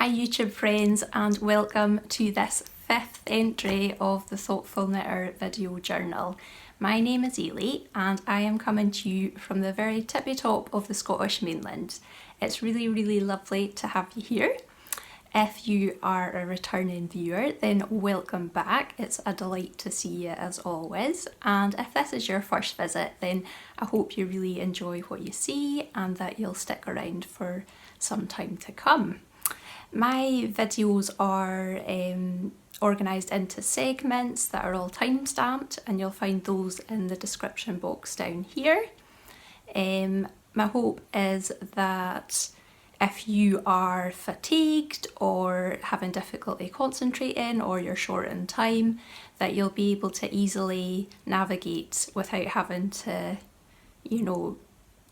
Hi YouTube friends, and welcome to this 5th entry of the Thoughtful Knitter video journal. My name is Ailey and I am coming to you from the very tippy top of the Scottish mainland. It's really lovely to have you here. If you are a returning viewer, then welcome back. It's a delight to see you as always. And if this is your first visit, then I hope you really enjoy what you see and that you'll stick around for some time to come. My videos are organised into segments that are all time-stamped, and you'll find those in the description box down here. My hope is that if you are fatigued or having difficulty concentrating or you're short in time, that you'll be able to easily navigate without having to, you know,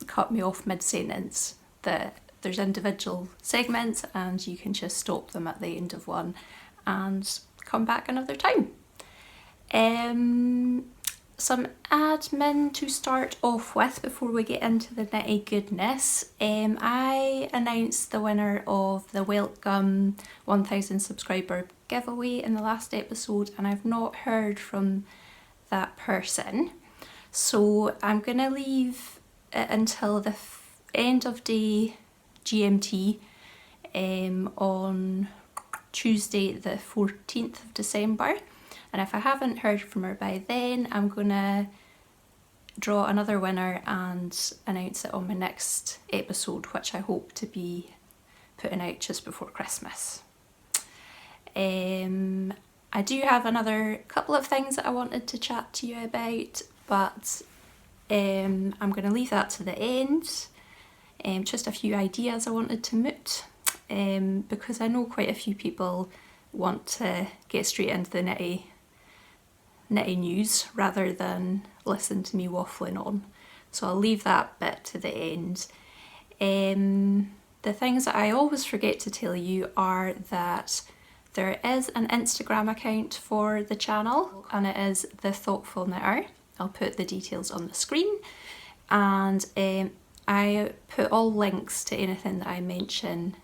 cut me off mid-sentence. That there's individual segments and you can just stop them at the end of one and come back another time. Some admin to start off with before we get into the nitty goodness. I announced the winner of the welcome 1000 subscriber giveaway in the last episode, and I've not heard from that person, so I'm gonna leave it until the end of day GMT on Tuesday the 14th of December. And if I haven't heard from her by then, I'm gonna draw another winner and announce it on my next episode, which I hope to be putting out just before Christmas. I do have another couple of things that I wanted to chat to you about, but I'm gonna leave that to the end. Just a few ideas I wanted to moot, because I know quite a few people want to get straight into the nitty news rather than listen to me waffling on. So I'll leave that bit to the end. The things that I always forget to tell you are that there is an Instagram account for the channel, and it is The Thoughtful Knitter. I'll put the details on the screen, and I put all links to anything that I mention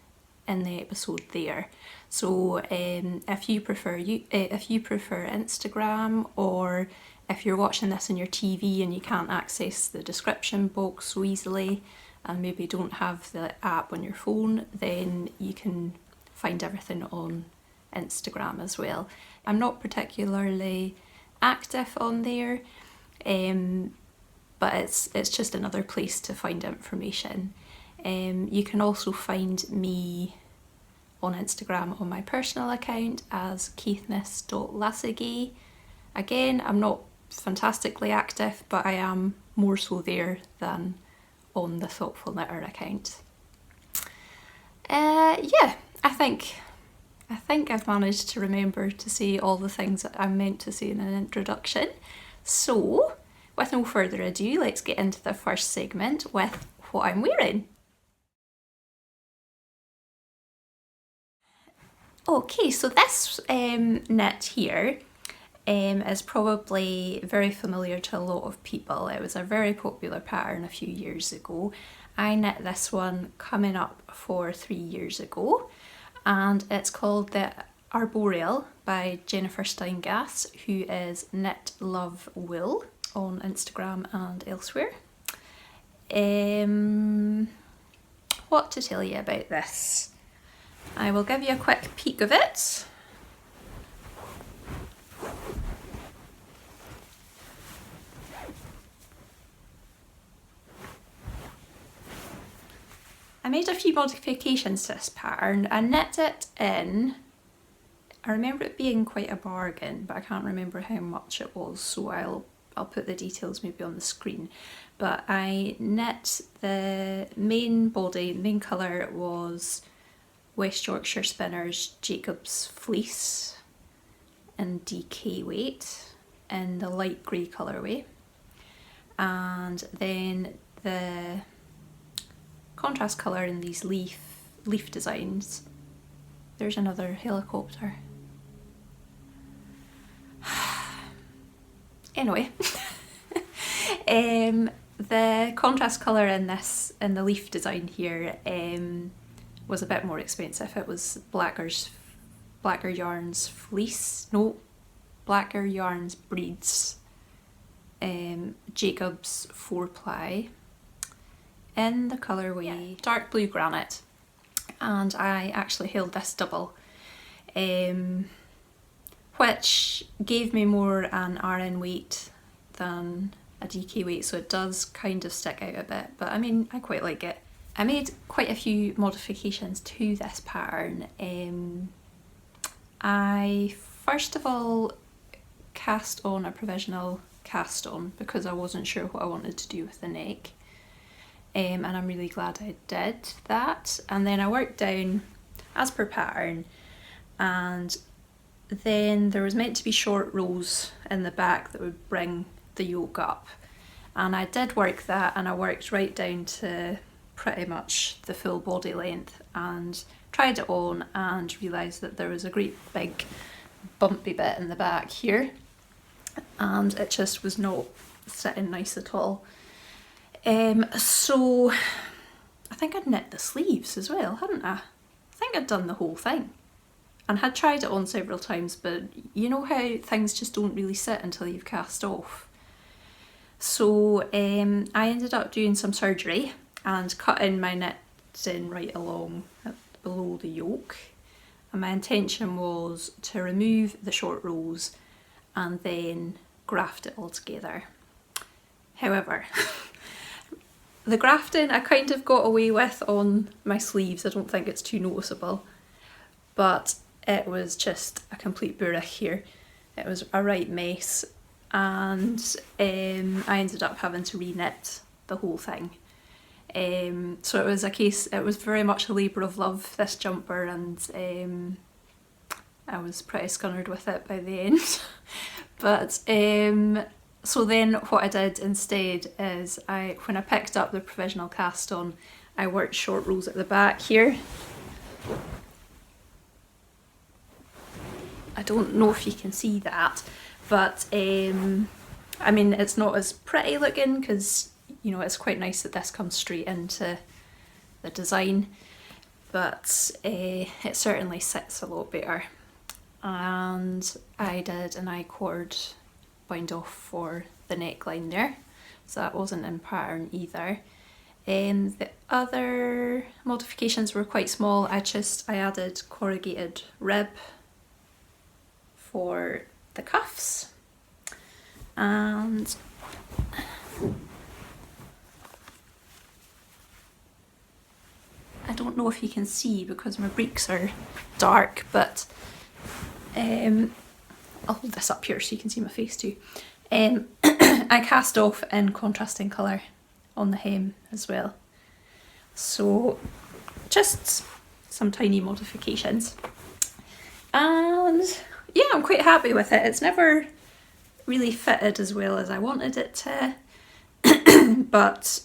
in the episode there. So if you prefer Instagram, or if you're watching this on your TV and you can't access the description box so easily and maybe don't have the app on your phone, then you can find everything on Instagram as well. I'm not particularly active on there, but it's just another place to find information. You can also find me on Instagram on my personal account as caithness.lassagay. Again, I'm not fantastically active, but I am more so there than on the Thoughtful Knitter account. Yeah, I think I've managed to remember to say all the things that I'm meant to say in an introduction. So, with no further ado, let's get into the first segment with what I'm wearing. Okay, so this knit here is probably very familiar to a lot of people. It was a very popular pattern a few years ago. I knit this one coming up for 3 years ago, and it's called the Arboreal by Jennifer Steingass, who is Knit Love Wool on Instagram and elsewhere. What to tell you about this? I will give you a quick peek of it. I made a few modifications to this pattern. I knit it in, I remember it being quite a bargain, but I can't remember how much it was, so I'll put the details maybe on the screen. But I knit the main body, the main colour was West Yorkshire Spinners Jacob's Fleece in DK weight in the light grey colourway, and then the contrast colour in these leaf designs. There's another helicopter. Anyway, the contrast colour in the leaf design here was a bit more expensive. It was Blacker Yarns Fleece, no, Blacker Yarns Breeds, Jacob's 4-ply in the colourway dark blue granite, and I actually held this double, which gave me more an RN weight than a DK weight, so it does kind of stick out a bit, but I mean, I quite like it. I made quite a few modifications to this pattern. I first of all cast on a provisional cast on because I wasn't sure what I wanted to do with the neck, and I'm really glad I did that. And then I worked down as per pattern, and then there was meant to be short rows in the back that would bring the yoke up, and I did work that, and I worked right down to pretty much the full body length and tried it on and realised that there was a great big bumpy bit in the back here, and it just was not sitting nice at all. So I think I'd knit the sleeves as well, hadn't I? I think I'd done the whole thing and had tried it on several times, but you know how things just don't really sit until you've cast off. So I ended up doing some surgery and cutting my knitting right along below the yoke, and my intention was to remove the short rows and then graft it all together. However, the grafting I kind of got away with on my sleeves. I don't think it's too noticeable, but it was just a complete bourrick here. It was a right mess, and I ended up having to re-knit the whole thing. So it was very much a labour of love, this jumper, and I was pretty scunnered with it by the end. But so then what I did instead is when I picked up the provisional cast on, I worked short rows at the back here. I don't know if you can see that, but I mean, it's not as pretty looking because, you know, it's quite nice that this comes straight into the design, but it certainly sits a lot better. And I did an I-cord bind off for the neckline there, so that wasn't in pattern either. The other modifications were quite small. I added corrugated rib for the cuffs, and I don't know if you can see because my breeks are dark, but I'll hold this up here so you can see my face too. I cast off in contrasting colour on the hem as well. So just some tiny modifications. And yeah, I'm quite happy with it. It's never really fitted as well as I wanted it to, but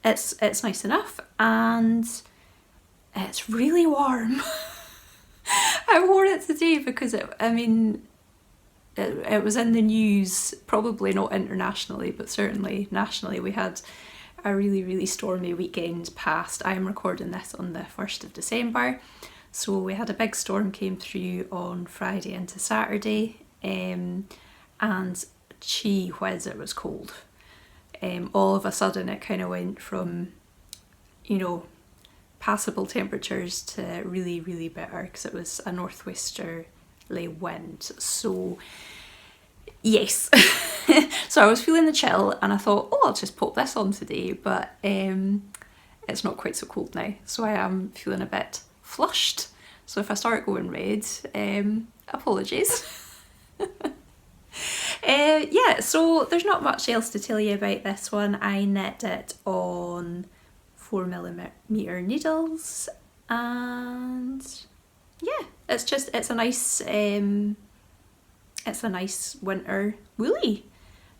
it's nice enough, and it's really warm. I wore it today because it was in the news, probably not internationally, but certainly nationally. We had a really, really stormy weekend past. I am recording this on the 1st of December. So we had a big storm came through on Friday into Saturday, and gee whiz, it was cold. All of a sudden it kind of went from, you know, passable temperatures to really, really bitter because it was a northwesterly wind. So yes, so I was feeling the chill and I thought, oh, I'll just pop this on today, but it's not quite so cold now, so I am feeling a bit flushed. So if I start going red, apologies. Yeah, so there's not much else to tell you about this one. I knit it on 4mm needles, and yeah, it's a nice winter woolly.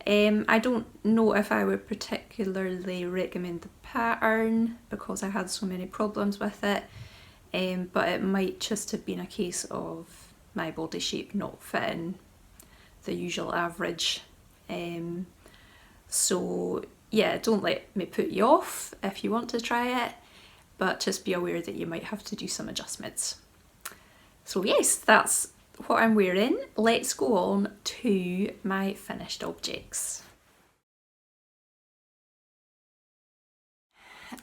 I don't know if I would particularly recommend the pattern because I had so many problems with it, but it might just have been a case of my body shape not fitting the usual average. So yeah, don't let me put you off if you want to try it, but just be aware that you might have to do some adjustments. So yes, that's what I'm wearing. Let's go on to my finished objects.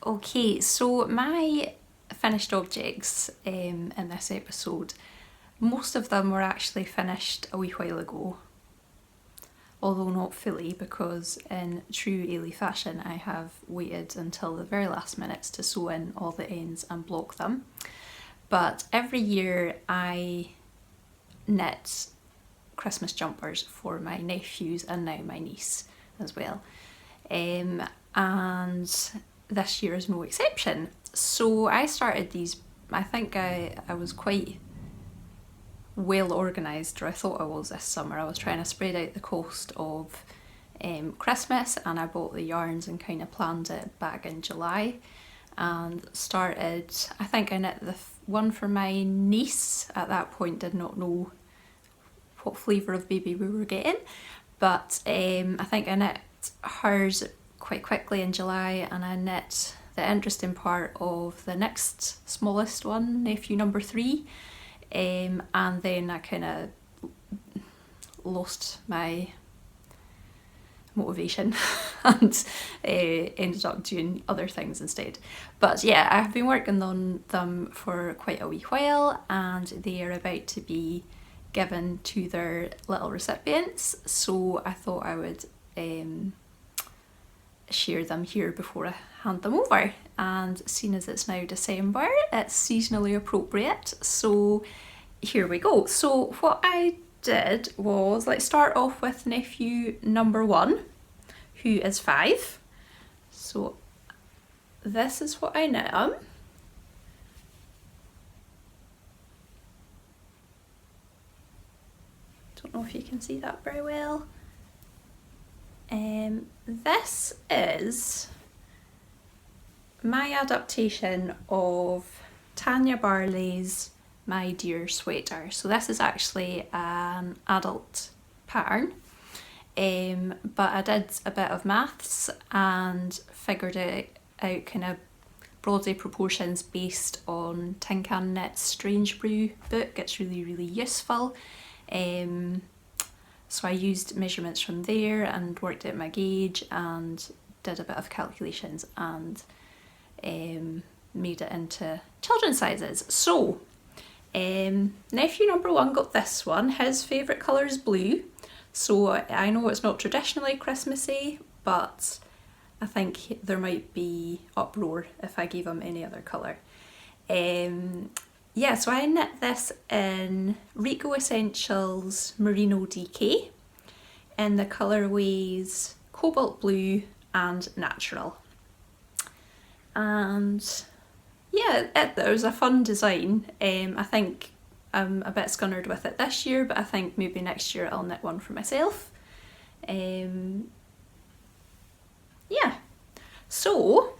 Okay, so my finished objects in this episode, most of them were actually finished a wee while ago, although not fully, because in true Ailey fashion I have waited until the very last minutes to sew in all the ends and block them. But every year I knit Christmas jumpers for my nephews and now my niece as well. And this year is no exception. So I started these, I think I was quite well organised, or I thought I was this summer. I was trying to spread out the cost of Christmas, and I bought the yarns and kind of planned it back in July and started, I think I knit the one for my niece. At that point did not know what flavour of baby we were getting, but I think I knit hers quite quickly in July, and I knit the interesting part of the next smallest one, nephew number 3, and then I kind of lost my motivation and ended up doing other things instead. But yeah, I've been working on them for quite a wee while, and they are about to be given to their little recipients, so I thought I would share them here before I hand them over. And seeing as it's now December, it's seasonally appropriate, so here we go. So what I did was, let's start off with nephew number 1, who is 5. So this is what I knit him. Don't know if you can see that very well. This is my adaptation of Tanya Barley's My Dear Sweater. So this is actually an adult pattern, but I did a bit of maths and figured it out kind of broadly proportions based on Tin Can Knit's Strange Brew book. It's really, really useful. So I used measurements from there and worked out my gauge and did a bit of calculations and made it into children's sizes. So nephew number 1 got this one. His favourite colour is blue. So I know it's not traditionally Christmassy, but I think there might be uproar if I gave him any other colour. Yeah, so I knit this in Rico Essentials Merino DK in the colourways Cobalt Blue and Natural. And yeah, it was a fun design. I think I'm a bit scunnered with it this year, but I think maybe next year I'll knit one for myself. Yeah, so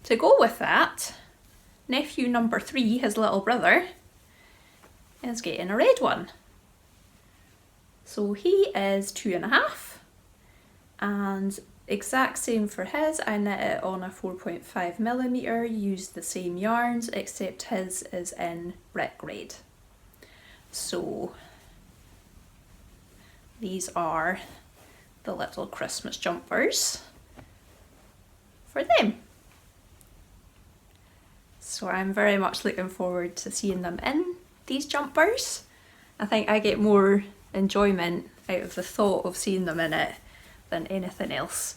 to go with that, nephew number 3, his little brother, is getting a red one. So he is 2.5, and exact same for his. I knit it on a 4.5mm, used the same yarns, except his is in brick red. So these are the little Christmas jumpers for them. So I'm very much looking forward to seeing them in these jumpers. I think I get more enjoyment out of the thought of seeing them in it than anything else.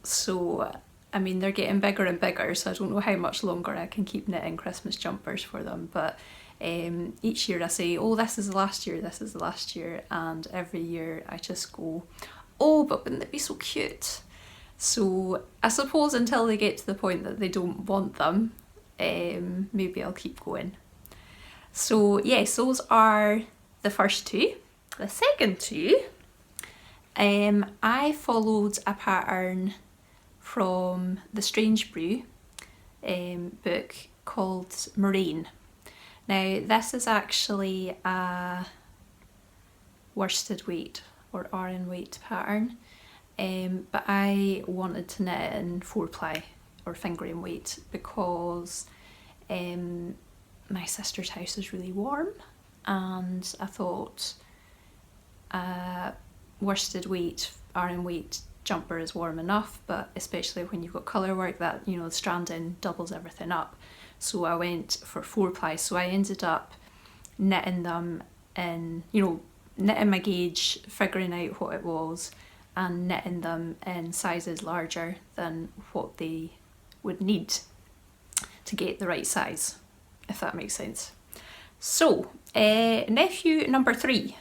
So I mean, they're getting bigger and bigger, so I don't know how much longer I can keep knitting Christmas jumpers for them, but each year I say, oh, this is the last year, this is the last year, and every year I just go, oh, but wouldn't it be so cute? So I suppose until they get to the point that they don't want them, maybe I'll keep going. So yes, those are the first 2. The second 2, I followed a pattern from the Strange Brew book called Moraine. Now this is actually a worsted weight or Aran weight pattern, but I wanted to knit it in 4-ply or fingering weight because my sister's house is really warm, and I thought worsted weight, RM weight jumper is warm enough, but especially when you've got colour work, that, you know, the stranding doubles everything up. So I went for 4-ply. So I ended up knitting them in, you know, knitting my gauge, figuring out what it was, and knitting them in sizes larger than what they would need to get the right size, if that makes sense. So nephew number 3,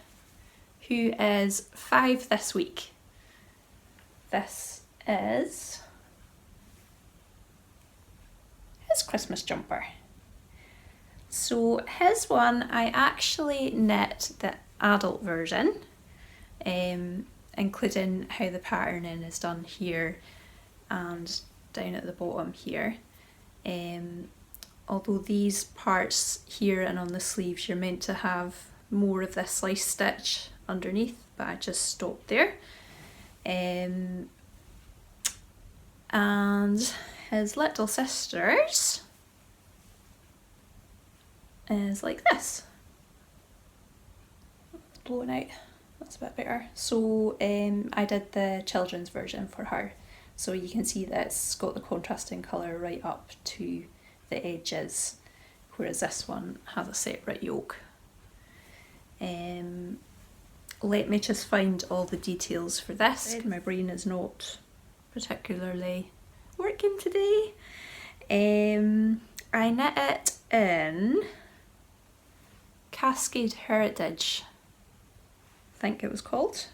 who is 5 this week. This is his Christmas jumper. So his one, I actually knit the adult version, including how the patterning is done here and down at the bottom here. Although these parts here and on the sleeves, you're meant to have more of this slice stitch underneath, but I just stopped there. And his little sisters is like this. It's blowing out, that's a bit better. So I did the children's version for her, so you can see that it's got the contrasting colour right up to the edges, whereas this one has a separate yoke. Let me just find all the details for this. My brain is not particularly working today. I knit it in Cascade Heritage, I think it was called.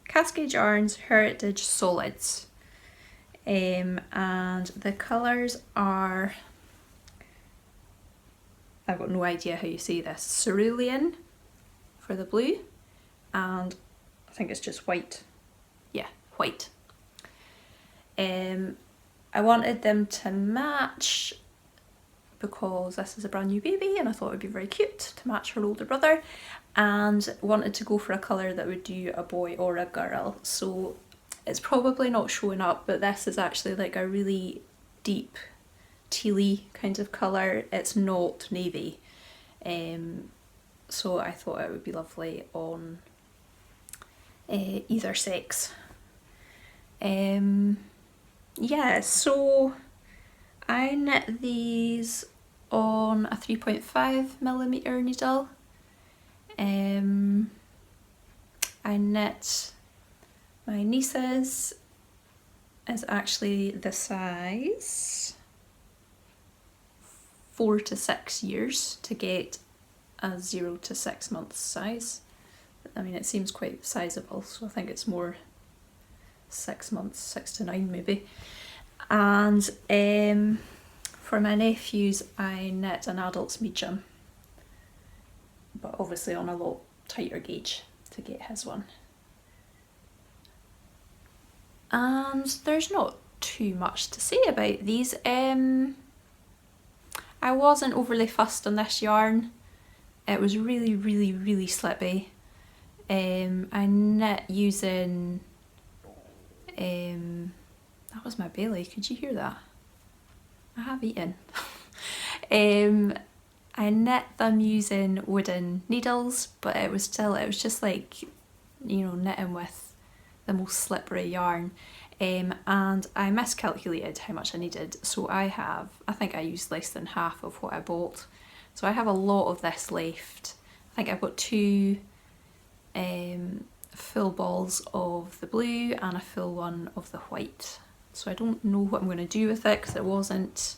Cascade Yarns Heritage Solids. And the colours are, I've got no idea how you say this, cerulean for the blue, and I think it's just white. Yeah, white. I wanted them to match because this is a brand new baby and I thought it would be very cute to match her older brother, and wanted to go for a colour that would do a boy or a girl. So it's probably not showing up, but this is actually like a really deep tealy kind of colour. It's not navy. So I thought it would be lovely on either sex. Yeah, so I knit these on a 3.5mm needle. I knit my niece's, is actually the size 4 to 6 years to get a 0 to 6 months size. I mean, it seems quite sizable, so I think it's more 6 months, 6 to 9 maybe. And for my nephews, I knit an adult's medium, but obviously on a lot tighter gauge to get his one. And there's not too much to say about these. I wasn't overly fussed on this yarn. It was really slippy. I knit using, that was my belly, could you hear that? I have eaten. I knit them using wooden needles, but it was just like, you know, knitting with the most slippery yarn. And I miscalculated how much I needed, so I think I used less than half of what I bought. So I have a lot of this left. I think I've got 2 full balls of the blue and a full one of the white. So I don't know what I'm going to do with it because it wasn't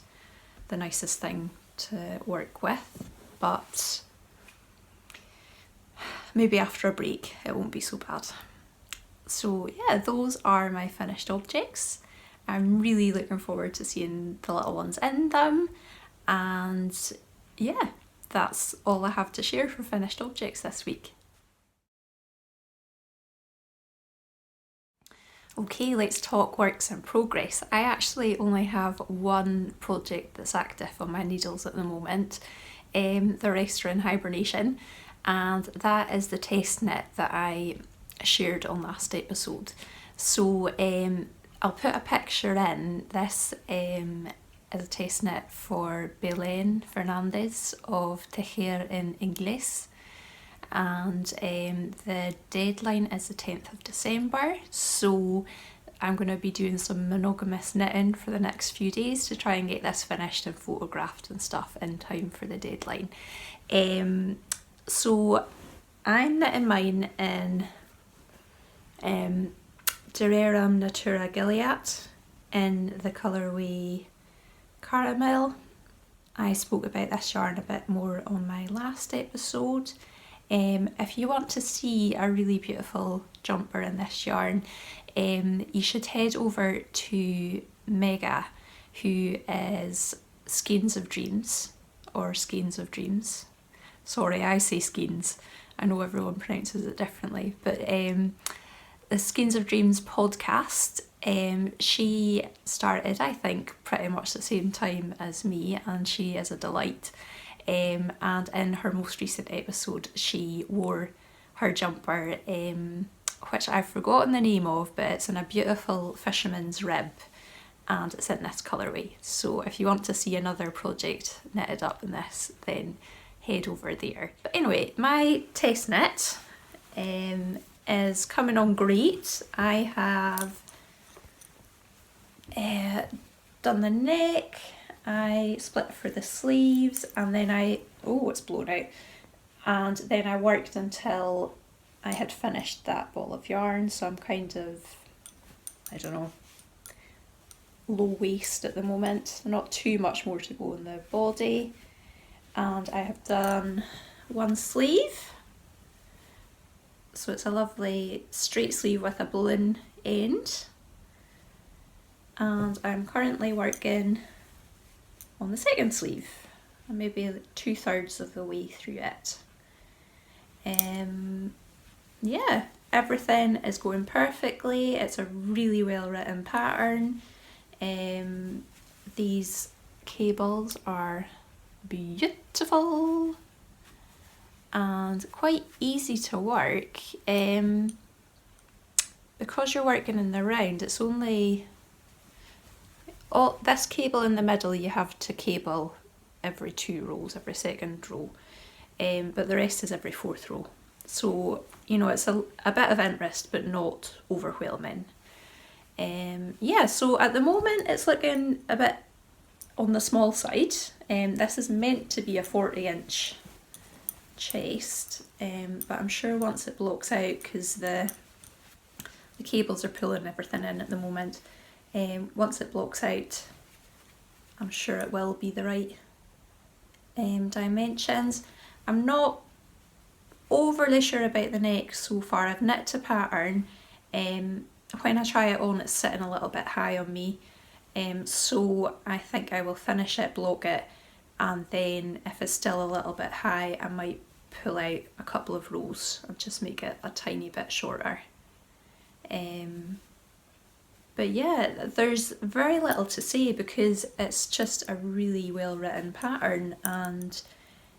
the nicest thing to work with, but maybe after a break it won't be so bad. So yeah, those are my finished objects. I'm really looking forward to seeing the little ones in them, and yeah, that's all I have to share for finished objects this week. Okay, let's talk works in progress. I actually only have one project that's active on my needles at the moment. The rest are in hibernation, and that is the test knit that I shared on last episode. So I'll put a picture in. This is a test knit for Belén Fernandez of Tejer en Inglés, and the deadline is the 10th of December, so I'm going to be doing some monogamous knitting for the next few days to try and get this finished and photographed and stuff in time for the deadline. So I'm knitting mine in Durerum Natura Gilead in the colourway Caramel. I spoke about this yarn a bit more on my last episode. If you want to see a really beautiful jumper in this yarn, you should head over to Mega, who is Skeins of Dreams, or Skeins of Dreams. Sorry, I say Skeins. I know everyone pronounces it differently, but the Skeins of Dreams podcast, she started, I think, pretty much the same time as me, and she is a delight. And in her most recent episode, she wore her jumper, which I've forgotten the name of, but it's in a beautiful fisherman's rib, and it's in this colourway. So if you want to see another project knitted up in this, then head over there. But anyway, my test knit is coming on great. I have done the neck, I split for the sleeves, and then it's blown out, and then I worked until I had finished that ball of yarn, so I'm kind of, I don't know, low waist at the moment, not too much more to go in the body. And I have done one sleeve, so it's a lovely straight sleeve with a balloon end, and I'm currently working on the second sleeve. I'm maybe 2/3 of the way through it. Yeah, everything is going perfectly. It's a really well written pattern. These cables are beautiful and quite easy to work. Because you're working in the round, it's only this cable in the middle you have to cable every 2 rows, every second row, but the rest is every 4th row. So, you know, it's a bit of interest, but not overwhelming. Yeah, so at the moment it's looking a bit on the small side. This is meant to be a 40-inch chest, but I'm sure once it blocks out, because the cables are pulling everything in at the moment, once it blocks out, I'm sure it will be the right dimensions. I'm not overly sure about the neck so far. I've knit to pattern. When I try it on, it's sitting a little bit high on me, so I think I will finish it, block it, and then if it's still a little bit high, I might pull out a couple of rows and just make it a tiny bit shorter. But yeah, there's very little to say because it's just a really well written pattern, and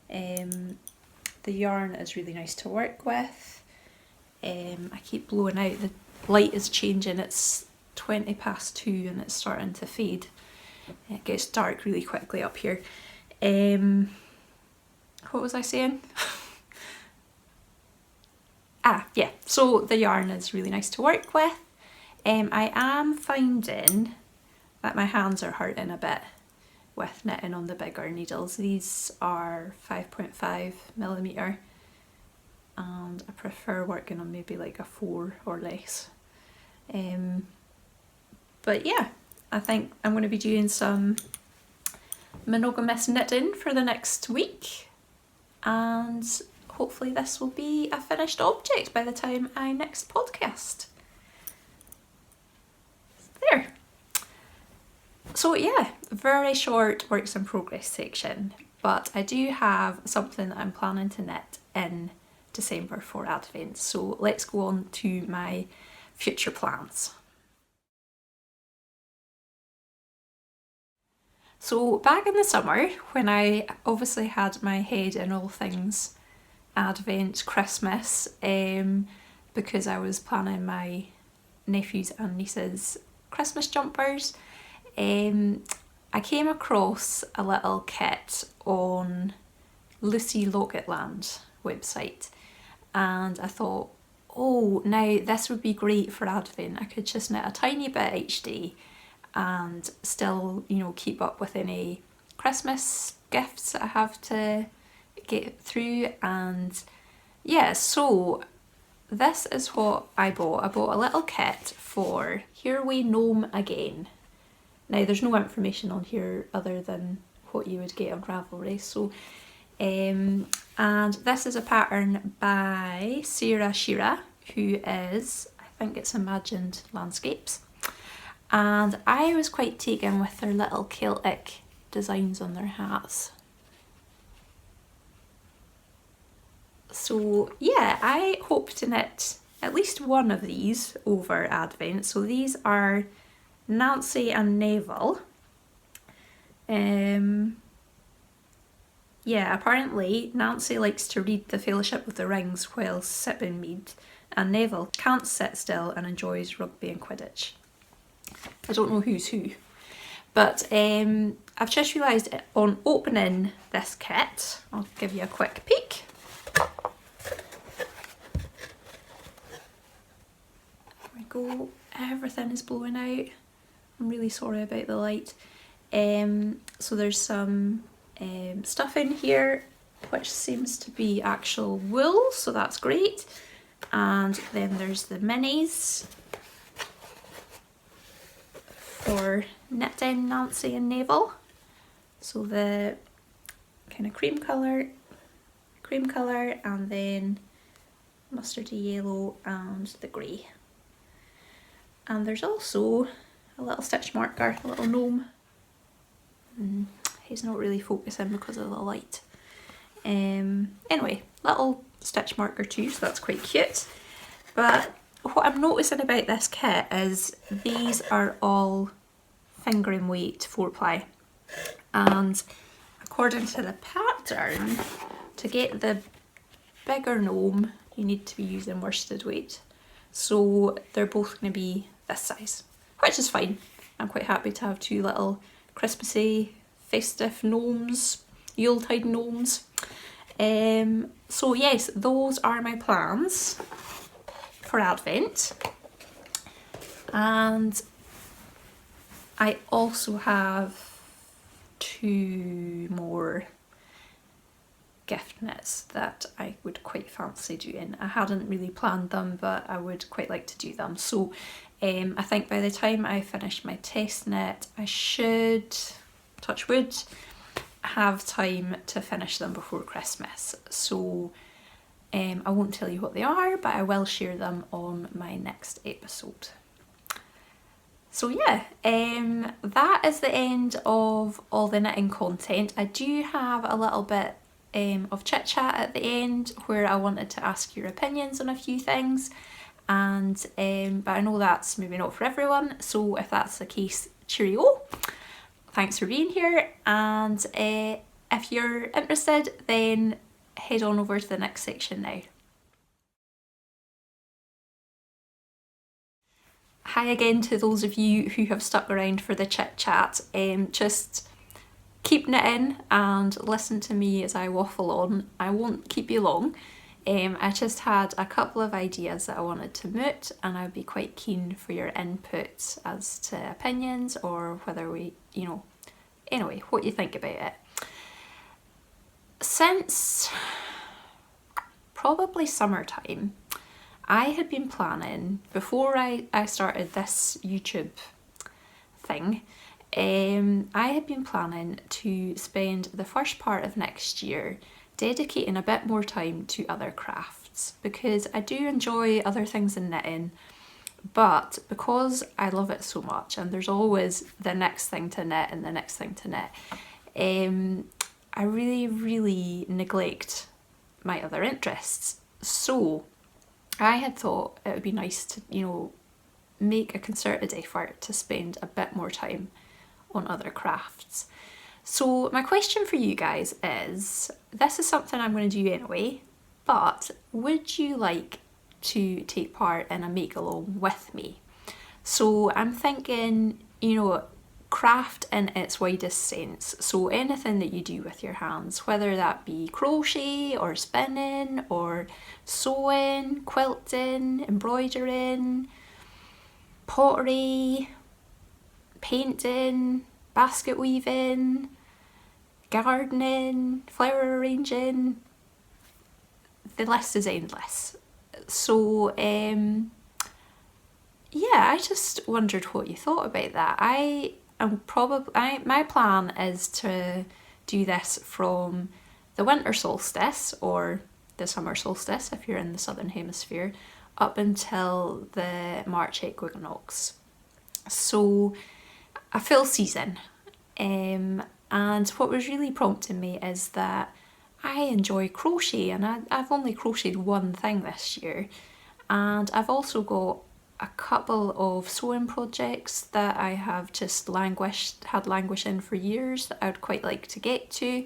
the yarn is really nice to work with. I keep blowing out, the light is changing, it's 2:20 and it's starting to fade. It gets dark really quickly up here. What was I saying? Yeah, so the yarn is really nice to work with. I am finding that my hands are hurting a bit with knitting on the bigger needles. These are 5.5mm, and I prefer working on maybe like a 4 or less. But yeah, I think I'm going to be doing some monogamous knitting for the next week, and hopefully this will be a finished object by the time I next podcast. There. So yeah, very short works in progress section, but I do have something that I'm planning to knit in December for Advent, so let's go on to my future plans. So back in the summer, when I obviously had my head in all things Advent, Christmas, because I was planning my nephew's and niece's Christmas jumpers. I came across a little kit on Lucy Locketland website, and I thought, oh, now this would be great for Advent. I could just knit a tiny bit each day and still, you know, keep up with any Christmas gifts I have to get through. And yeah, so this is what I bought. I bought a little kit for Here We Gnome Again. Now there's no information on here other than what you would get on Ravelry. So and this is a pattern by Sarah Shearer, who is, I think it's Imagined Landscapes. And I was quite taken with their little Celtic designs on their hats. So yeah, I hope to knit at least one of these over Advent. So these are Nancy and Neville. Yeah, apparently Nancy likes to read The Fellowship of the Rings while sipping mead, and Neville can't sit still and enjoys rugby and Quidditch. I don't know who's who. But I've just realised on opening this kit, I'll give you a quick peek. There we go, everything is blowing out. I'm really sorry about the light. So there's some stuff in here which seems to be actual wool, so that's great. And then there's the minis for knitting Nancy and Neville. So the kind of cream colour, and then mustardy yellow and the grey. And there's also a little stitch marker, a little gnome. He's not really focusing because of the light. Anyway, little stitch marker too, so that's quite cute. But what I'm noticing about this kit is these are all fingering weight 4-ply, and according to the pattern, to get the bigger gnome you need to be using worsted weight. So they're both going to be this size, which is fine. I'm quite happy to have two little Christmassy festive gnomes, Yuletide gnomes. So yes, those are my plans for Advent. And I also have 2 more gift knits that I would quite fancy doing. I hadn't really planned them, but I would quite like to do them. So I think by the time I finish my test knit, I should, touch wood, have time to finish them before Christmas. So I won't tell you what they are, but I will share them on my next episode. So yeah, that is the end of all the knitting content. I do have a little bit of chit chat at the end where I wanted to ask your opinions on a few things, and but I know that's maybe not for everyone, so if that's the case, cheerio. Thanks for being here, and if you're interested, then head on over to the next section now. Hi again to those of you who have stuck around for the chit chat. Just keep knitting and listen to me as I waffle on. I won't keep you long. I just had a couple of ideas that I wanted to moot, and I'd be quite keen for your input as to opinions, or whether we, you know, anyway, what you think about it. Since probably summertime, I had been planning, before I started this YouTube thing, I had been planning to spend the first part of next year dedicating a bit more time to other crafts, because I do enjoy other things in knitting, but because I love it so much and there's always the next thing to knit and the next thing to knit, I really neglect my other interests. So I had thought it would be nice to, you know, make a concerted effort to spend a bit more time on other crafts. So my question for you guys is, this is something I'm going to do anyway, but would you like to take part in a make along with me? So I'm thinking, you know, craft in its widest sense. So anything that you do with your hands, whether that be crochet or spinning or sewing, quilting, embroidering, pottery, painting, basket weaving, gardening, flower arranging, the list is endless. So yeah, I just wondered what you thought about that. My plan is to do this from the winter solstice or the summer solstice if you're in the southern hemisphere up until the March equinox. So a full season. And what was really prompting me is that I enjoy crochet, and I've only crocheted one thing this year, and I've also got a couple of sewing projects that I have just had languishing for years that I would quite like to get to.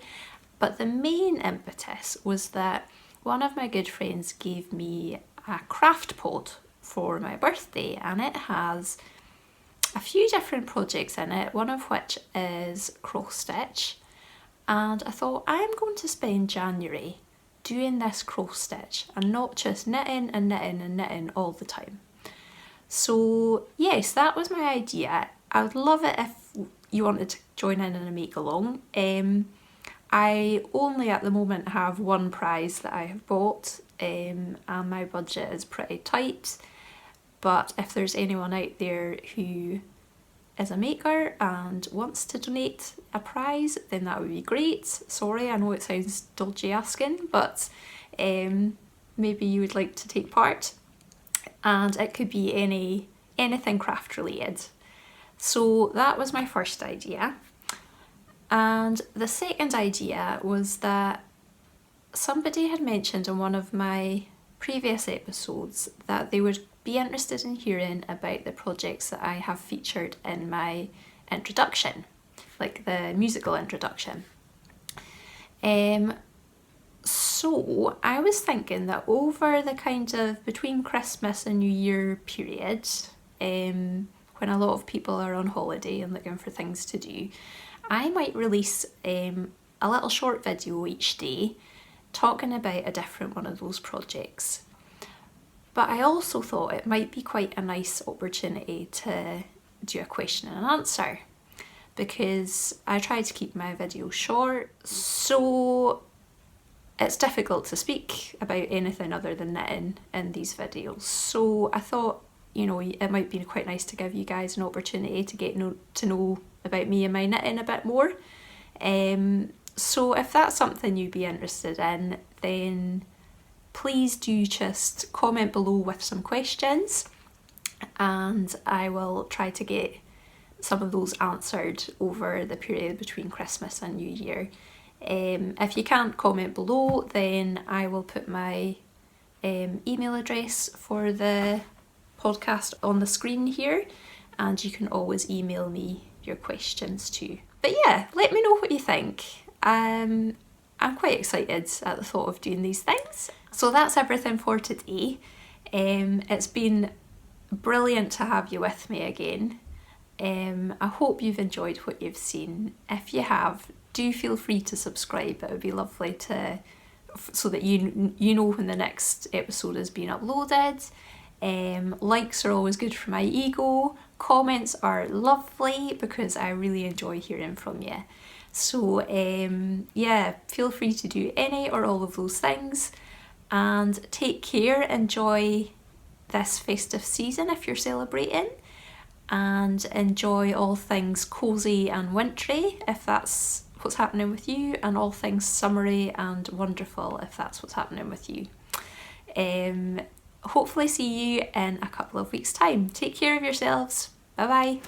But the main impetus was that one of my good friends gave me a craft pod for my birthday, and it has a few different projects in it, one of which is cross stitch. And I thought, I'm going to spend January doing this cross stitch and not just knitting and knitting and knitting all the time. So yes, that was my idea. I would love it if you wanted to join in and make along. I only at the moment have one prize that I have bought, and my budget is pretty tight. But if there's anyone out there who is a maker and wants to donate a prize, then that would be great. Sorry, I know it sounds dodgy asking, but maybe you would like to take part. And it could be anything craft related. So that was my first idea. And the second idea was that somebody had mentioned in one of my previous episodes that they would be interested in hearing about the projects that I have featured in my introduction, like the musical introduction. So I was thinking that over the kind of between Christmas and New Year period, when a lot of people are on holiday and looking for things to do, I might release a little short video each day talking about a different one of those projects. But I also thought it might be quite a nice opportunity to do a question and answer, because I try to keep my videos short, so it's difficult to speak about anything other than knitting in these videos. So I thought, you know, it might be quite nice to give you guys an opportunity to get to know about me and my knitting a bit more. So if that's something you'd be interested in, then please do just comment below with some questions, and I will try to get some of those answered over the period between Christmas and New Year. If you can't comment below, then I will put my email address for the podcast on the screen here, and you can always email me your questions too. But yeah, let me know what you think. I'm quite excited at the thought of doing these things. So that's everything for today. It's been brilliant to have you with me again. I hope you've enjoyed what you've seen. If you have, do feel free to subscribe. It would be lovely so that you know when the next episode is being uploaded. Likes are always good for my ego. Comments are lovely because I really enjoy hearing from you. So yeah, feel free to do any or all of those things, and take care. Enjoy this festive season if you're celebrating, and enjoy all things cosy and wintry if that's what's happening with you, and all things summery and wonderful if that's what's happening with you. Hopefully see you in a couple of weeks' time. Take care of yourselves. Bye bye.